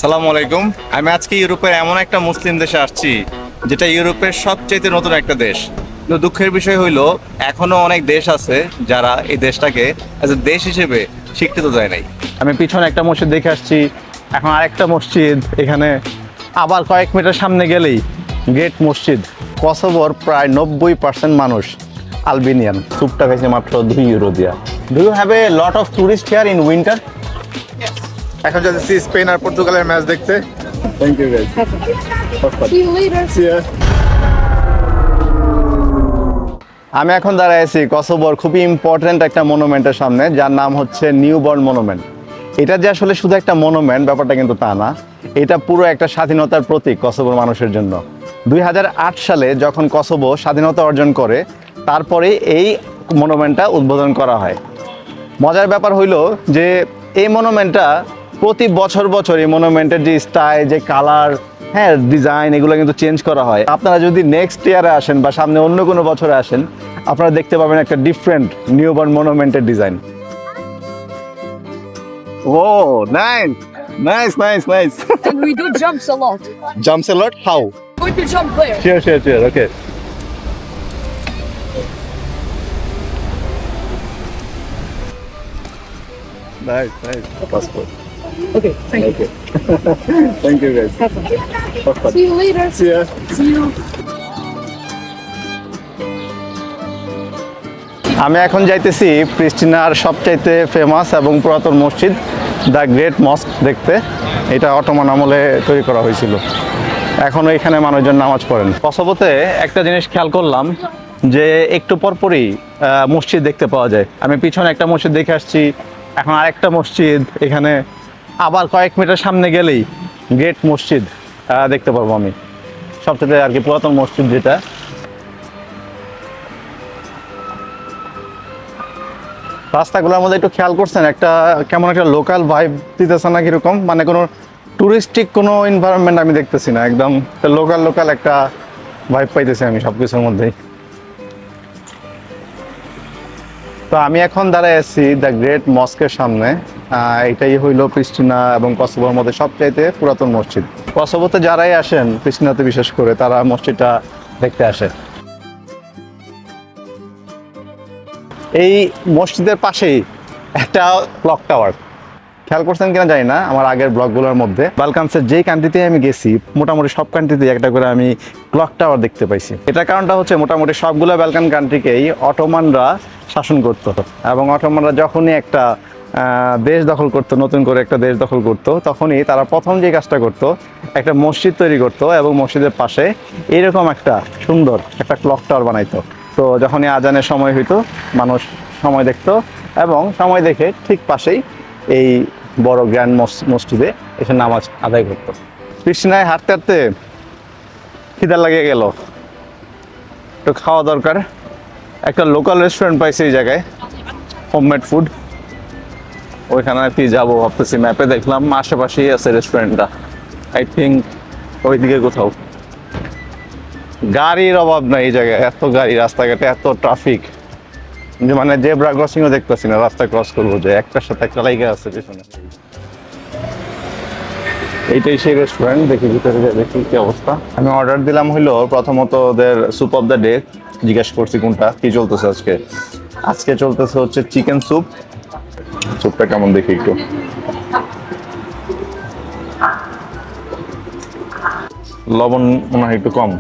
সালামু আলাইকুম। আমি আজকে ইউরোপের এমন একটা মুসলিম দেশে আসছি যেটা ইউরোপের সবচেয়ে নতুন একটা দেশ। কিন্তু দুঃখের বিষয় হইলো এখনো অনেক দেশ আছে যারা এই দেশটাকে অ্যাজ এ দেশ হিসেবে স্বীকৃতি দেয় নাই। আমি পিছনে একটা মসজিদ দেখে আসছি, এখন আরেকটা মসজিদ এখানে, আবার কয়েক মিটার সামনে গেলেই গ্রেট মসজিদ। কসোভোর প্রায় 90% মানুষ আলবেনিয়ান। স্যুপটা খাইছে মাত্র 2 ইউরো দিয়া। Do you have a lot of tourist here in winter? এখন যাচ্ছি স্পেন আর পর্তুগালের ম্যাচ দেখতে। Thank you guys. See you later. আমি এখন দাঁড়ায় আছি কসোভোর খুবই ইম্পর্ট্যান্ট একটা মনুমেন্টের সামনে, যার নাম হচ্ছে নিউবর্ন মনুমেন্ট। এটা যে আসলে শুধু একটা মনুমেন্ট ব্যাপারটা কিন্তু তা না, এটা পুরো একটা স্বাধীনতার প্রতীক কসোভোর মানুষের জন্য। 2008 সালে যখন কসোভো স্বাধীনতা অর্জন করে, তারপরে এই মনুমেন্টটা উদ্বোধন করা হয়। মজার ব্যাপার হইল যে এই মনুমেন্টটা প্রতি বছর বছর এই মনুমেন্টের যে স্টাইল, যে কালার, হ্যাঁ ডিজাইন, এগুলো কিন্তু চেঞ্জ করা হয়। আপনারা যদি নেক্সট ইয়ারে আসেন বা সামনে অন্য কোনো বছরে আসেন, আপনারা দেখতে পাবেন একটা ডিফারেন্ট নিউবর্ন মনুমেন্টের design. Oh nice nice nice nice. And we do jumps a lot. Jumps a lot, how? Going to jump there. Sure, okay. Nice passport. Okay, thank you. Thank you guys. Have fun. See you later. See you. আমি এখন যাইতেছি প্রিস্টিনার সবচাইতে famous এবং পুরাতন মসজিদ the great মস্ক দেখতে। এটা Ottoman আমলে তৈরি করা হয়েছিল, এখনও এখানে মানুষজন নামাজ পড়েন। কসোভোতে একটা জিনিস খেয়াল করলাম যে একটু পরপরই মসজিদ দেখতে পাওয়া যায়। আমি পিছনে একটা মসজিদ দেখে আসছি, এখন আরেকটা মসজিদ এখানে, আবার কয়েক মিটার সামনে গেলেই গ্রেট মসজিদ দেখতে পারবো আমি, সবচেয়ে আর কি পুরাতন মসজিদ যেটা। রাস্তাগুলোর মধ্যে একটু খেয়াল করছেন, একটা কেমন একটা লোকাল ভাইব দিতেছে না কিরকম, মানে কোনো টুরিস্টিক কোনো এনভায়রনমেন্ট আমি দেখতেছি না, একদম লোকাল একটা ভাইব পাইতেছি আমি সব কিছুর মধ্যেই। তো আমি এখন দাঁড়ায় আছি দ্য গ্রেট মস্কের সামনে। এটাই হইলো প্রিস্টিনা এবং কসোভোর মধ্যে সবচাইতে পুরাতন মসজিদ। কসোভোতে যারাই আসেন, প্রিস্টিনাতে বিশেষ করে, তারা মসজিদটা দেখতে আসে। এই মসজিদের পাশেই একটা ক্লক টাওয়ার, খেয়াল করছেন কিনা জানি না, আমার আগের ব্লগগুলোর মধ্যে বালকানসের যেই কান্ট্রিতে আমি গেছি, মোটামুটি সব কান্ট্রিতেই একটা করে আমি ক্লক টাওয়ার দেখতে পাইছি। এটার কারণটা হচ্ছে মোটামুটি সবগুলো বালকান কান্ট্রিকেই অটোমানরা শাসন করতো, এবং অটোমানরা যখনই একটা দেশ দখল করতো, নতুন করে একটা দেশ দখল করতো, তখনই তারা প্রথম যে কাজটা করতো, একটা মসজিদ তৈরি করতো এবং মসজিদের পাশে এরকম একটা সুন্দর একটা ক্লক টাওয়ার বানাইতো। তো যখনই আজানের সময় হইতো, মানুষ সময় দেখতো এবং সময় দেখে ঠিক পাশেই এই বড় গ্র্যান্ড মসজিদে এসে নামাজ আদায় করতো। প্রিস্টিনায় হাঁটতে হাঁটতে খিদা লাগিয়ে গেল, একটু খাওয়া দরকার। একটা লোকাল রেস্টুরেন্ট পাইছি এই জায়গায়, হোমমেড ফুড, ওইখানে আর কি যাবো ভাবতেছি। ম্যাপে দেখলাম আশেপাশেই আছে রেস্টুরেন্টটা, আই থিঙ্ক ওইদিকে কোথাও। গাড়ির অভাব নাই এই জায়গায়, এত গাড়ি, রাস্তাঘাটে এত ট্রাফিক যে মানে জেব্রা ক্রসিংও দেখতেছি না, রাস্তা ক্রস করবো যে একটার সাথে একটা লাইগা আছে পেছনে। এইটাই সেই রেস্টুরেন্ট, দেখি ভিতরে দেখি কি অবস্থা। আমি অর্ডার দিলাম হইলো প্রথমত ওদের স্যুপ অফ দ্য ডে, জিজ্ঞেস করছি কোনটা কি চলতেছে আজকে চলতেছে হচ্ছে চিকেন স্যুপ। স্যুপটা কেমন দেখি একটু। লবণ মনে হয় একটু কম।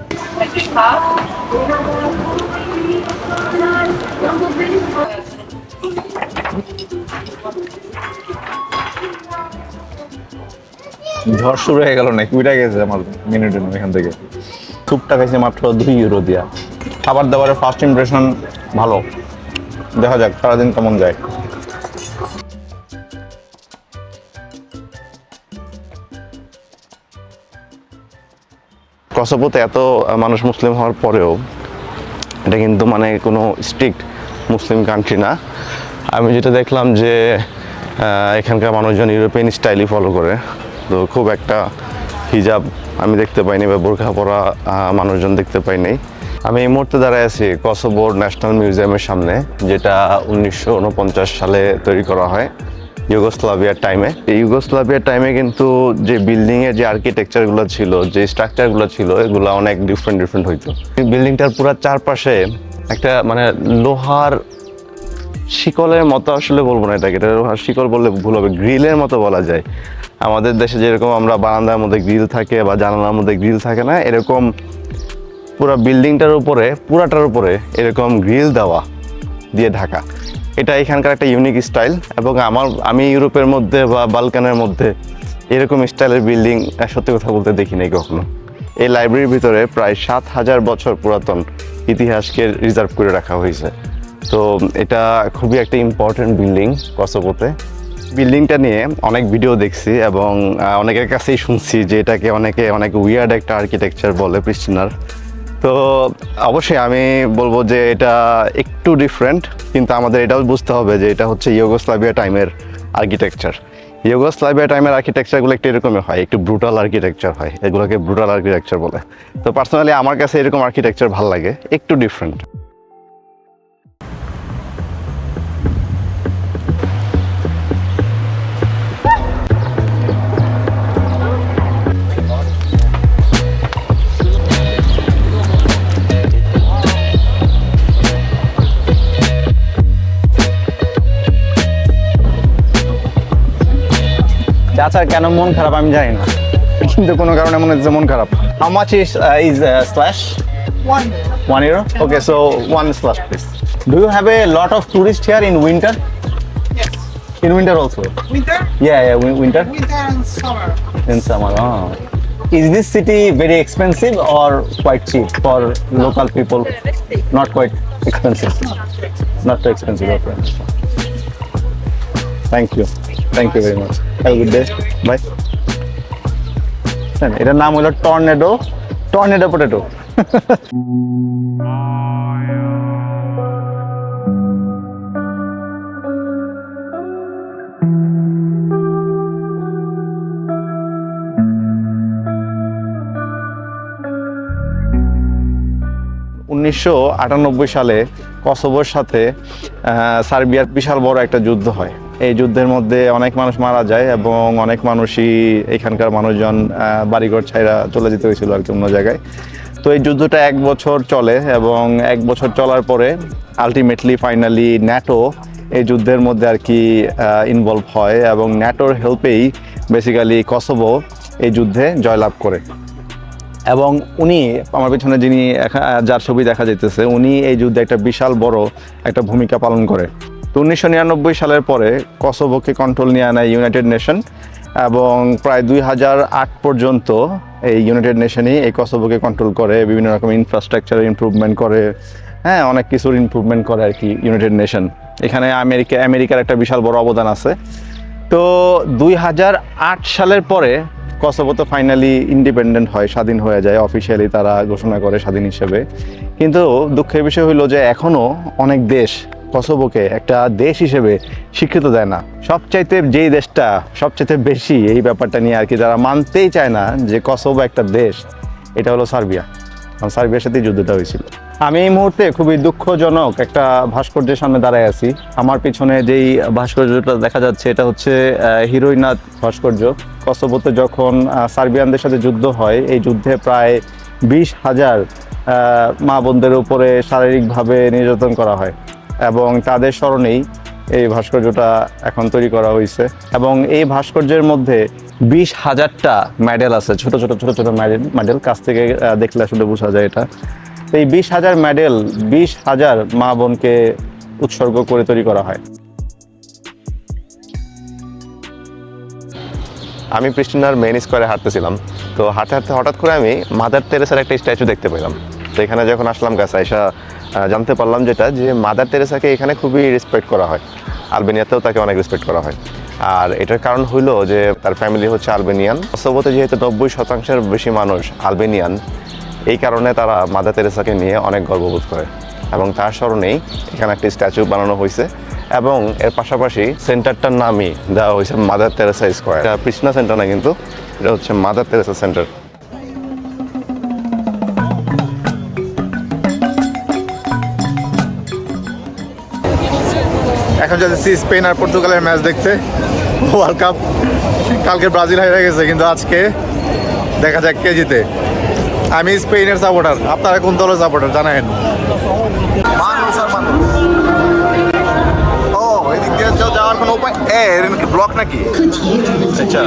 ঝড় শুরু হয়ে গেল নাকি, উইটা গেছে আমার মিনিটে এখান থেকে। স্যুপটা খাইছে মাত্র 2 ইউরো দিয়া। খাবার দাবারের ফার্স্ট ইমপ্রেশন ভালো, দেখা যাক সারাদিন কেমন যায়। কসোভোতে এত মানুষ মুসলিম হওয়ার পরেও এটা কিন্তু মানে কোনো স্ট্রিক্ট মুসলিম কান্ট্রি না। আমি যেটা দেখলাম যে এখানকার মানুষজন ইউরোপিয়ান স্টাইলই ফলো করে, তো খুব একটা হিজাব আমি দেখতে পাইনি বা বোরকা পরা মানুষজন দেখতে পাইনি। আমি এই মুহূর্তে দাঁড়ায় আছি কসোভোর ন্যাশনাল মিউজিয়ামের সামনে, যেটা 1949 সালে তৈরি করা হয়। ইউগোস্লাভিয়ার টাইমে। এই ইউগোস্লাভিয়ার টাইমে কিন্তু যে বিল্ডিংয়ের যে আর্কিটেকচারগুলো ছিল, যে স্ট্রাকচারগুলো ছিল, এগুলো অনেক ডিফারেন্ট হইতো। এই বিল্ডিংটার পুরো চারপাশে একটা মানে লোহার শিকলের মতো, আসলে বলবো না এটাকে, এটা লোহার শিকল বললে ভুল হবে, গ্রিলের মতো বলা যায়। আমাদের দেশে যেরকম আমরা বারান্দার মধ্যে গ্রিল থাকে বা জানালার মধ্যে গ্রিল থাকে না, এরকম পুরো বিল্ডিংটার উপরে, পুরাটার উপরে এরকম গ্রিল দেওয়া দিয়ে ঢাকা। এটা এখানকার একটা ইউনিক স্টাইল, এবং আমি ইউরোপের মধ্যে বা বালকানের মধ্যে এরকম স্টাইলের বিল্ডিং সত্যি কথা বলতে দেখি নাই কখনো। এই লাইব্রেরির ভিতরে প্রায় 7,000 বছর পুরাতন ইতিহাসকে রিজার্ভ করে রাখা হয়েছে। তো এটা খুবই একটা ইম্পর্টেন্ট বিল্ডিং কসোভোতে। বিল্ডিংটা নিয়ে অনেক ভিডিও দেখছি এবং অনেকের কাছেই শুনছি যে এটাকে অনেকে অনেক উইয়ার্ড একটা আর্কিটেকচার বলে প্রিস্টিনার। তো অবশ্যই আমি বলবো যে এটা একটু ডিফারেন্ট, কিন্তু আমাদের এটাও বুঝতে হবে যে এটা হচ্ছে ইউগোস্লাভিয়া টাইমের আর্কিটেকচার। ইউগোস্লাভিয়া টাইমের আর্কিটেকচারগুলো একটু এরকমই হয়, একটু ব্রুটাল আর্কিটেকচার হয়, এগুলোকে ব্রুটাল আর্কিটেকচার বলে। তো পার্সোনালি আমার কাছে এরকম আর্কিটেকচার ভালো লাগে, একটু ডিফারেন্ট। চাচার কেন মন খারাপ আমি জানি না, কিন্তু কোনো কারণে মনে হচ্ছে মন খারাপ। How much is slash? 1 euro. €1? Okay, so one slash please. Do you have a lot of tourists here in winter? Yes. In winter also? Winter? Yeah, winter. Winter and summer. In summer. Oh. Is this city very expensive or quite cheap for local people? Not quite expensive. Not too expensive. Okay. Thank you. Thank you very much. Have a good day. Bye. এটার নাম হলো tornado potato. 1998 সালে কসোভোর সাথে সার্বিয়ার বিশাল বড় একটা যুদ্ধ হয়। এই যুদ্ধের মধ্যে অনেক মানুষ মারা যায় এবং অনেক মানুষই, এখানকার মানুষজন বাড়িঘর ছাইরা চলে যেতে হয়েছিল আর কি অন্য জায়গায়। তো এই যুদ্ধটা 1 বছর চলে এবং 1 বছর চলার পরে আলটিমেটলি ফাইনালি ন্যাটো এই যুদ্ধের মধ্যে আর কি ইনভলভ হয় এবং ন্যাটোর হেল্পেই বেসিক্যালি কসোভো এই যুদ্ধে জয়লাভ করে। এবং উনি, আমার পিছনে যিনি যার ছবি দেখা যাইতেছে, উনি এই যুদ্ধে একটা বিশাল বড় একটা ভূমিকা পালন করে। তো 1999 সালের পরে কসোভোকে কন্ট্রোল নিয়ে আনায় ইউনাইটেড নেশন এবং প্রায় 2008 পর্যন্ত এই ইউনাইটেড নেশনই এই কসোভোকে কন্ট্রোল করে, বিভিন্ন রকম ইনফ্রাস্ট্রাকচারের ইমপ্রুভমেন্ট করে, হ্যাঁ অনেক কিছুর ইমপ্রুভমেন্ট করে আর কি ইউনাইটেড নেশন। এখানে আমেরিকার একটা বিশাল বড় অবদান আছে। তো 2008 সালের পরে কসোভো তো ফাইনালি ইন্ডিপেন্ডেন্ট হয়, স্বাধীন হয়ে যায়, অফিসিয়ালি তারা ঘোষণা করে স্বাধীন হিসেবে। কিন্তু দুঃখের বিষয় হলো যে এখনও অনেক দেশ কসোভোকে একটা দেশ হিসেবে স্বীকৃত দেয় না। সবচাইতে যেই দেশটা সবচাইতে বেশি এই ব্যাপারটা নিয়ে আর কি যারা মানতেই চায় না যে কসোভো একটা দেশ, এটা হলো সার্বিয়া। সার্বিয়ার সাথেই যুদ্ধটা হয়েছিল। আমি এই মুহূর্তে খুবই দুঃখজনক একটা ভাস্কর্যের সামনে দাঁড়ায় আছি। আমার পিছনে যেই ভাস্কর্যটা দেখা যাচ্ছে এটা হচ্ছে হিরোইনাথ ভাস্কর্য। কসোভোতে যখন সার্বিয়ানদের সাথে যুদ্ধ হয়, এই যুদ্ধে প্রায় 20,000 মা বোনদের উপরে শারীরিকভাবে নির্যাতন করা হয় এবং তাদের স্মরণেই এই ভাস্কর্যটা এখন তৈরি করা হয়েছে। এবং এই ভাস্কর্যের মধ্যে 20,000টা মেডেল আছে, ছোট ছোট মেডেল, কাছ থেকে দেখলে আসলে বোঝা যায় এটা। এই 20,000 মেডেল 20,000 মা বোনকে উৎসর্গ করে তৈরি করা হয়। আমি প্রিস্টিনার মেইন স্কোয়ারে হাঁটতেছিলাম, তো হাঁটতে হাঁটতে হঠাৎ করে আমি মাদার তেরেসার একটা স্ট্যাচু দেখতে পেলাম। তো এখানে যখন আসলাম কাছে এসে জানতে পারলাম যে মাদার তেরেসাকে এখানে খুবই রেসপেক্ট করা হয়, আলবেনিয়াতেও তাকে অনেক রেসপেক্ট করা হয়। আর এটার কারণ হইলো যে তার ফ্যামিলি হচ্ছে আলবেনিয়ান। কসোভোতে যেহেতু 90% বেশি মানুষ আলবেনিয়ান, এই কারণে তারা মাদার তেরেসাকে নিয়ে অনেক গর্ববোধ করে এবং তার স্মরণেই এখানে একটা স্ট্যাচু বানানো হয়েছে। এবং এর পাশাপাশি সেন্টারটার নামই দেওয়া হয়েছে মাদার তেরেসা স্কোয়ার। এটা প্রিস্টিনা সেন্টার না, কিন্তু এটা হচ্ছে মাদার তেরেসা সেন্টার। এখন যাচ্ছি স্পেন আর পর্তুগালের ম্যাচ দেখতে। ওয়ার্ল্ড কাপ কালকে ব্রাজিল হেরে গেছে, কিন্তু আজকে দেখা যাক কে জিতে। আমি স্পেনের সাপোর্টার, আপনারা কোন দলের সাপোর্টার জানাবেন। ও এদিক দিয়ে যাওয়ার কোনো উপায় ব্লক নাকি? আচ্ছা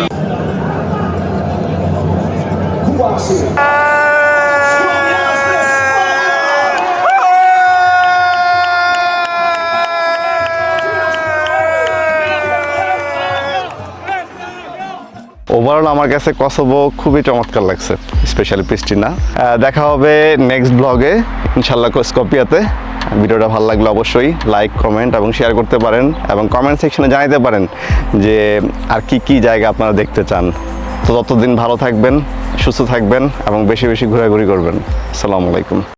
ওভারঅল আমার কাছে কসোভো খুবই চমৎকার লাগছে, স্পেশালি প্রিস্টিনা। দেখা হবে নেক্সট ব্লগে ইনশাল্লাহ স্কপিয়াতে। ভিডিওটা ভালো লাগলে অবশ্যই লাইক, কমেন্ট এবং শেয়ার করতে পারেন, এবং কমেন্ট সেকশনে জানাতে পারেন যে আর কি কি জায়গা আপনারা দেখতে চান। তো ততদিন ভালো থাকবেন, সুস্থ থাকবেন এবং বেশি বেশি ঘোরাঘুরি করবেন। আসসালামু আলাইকুম।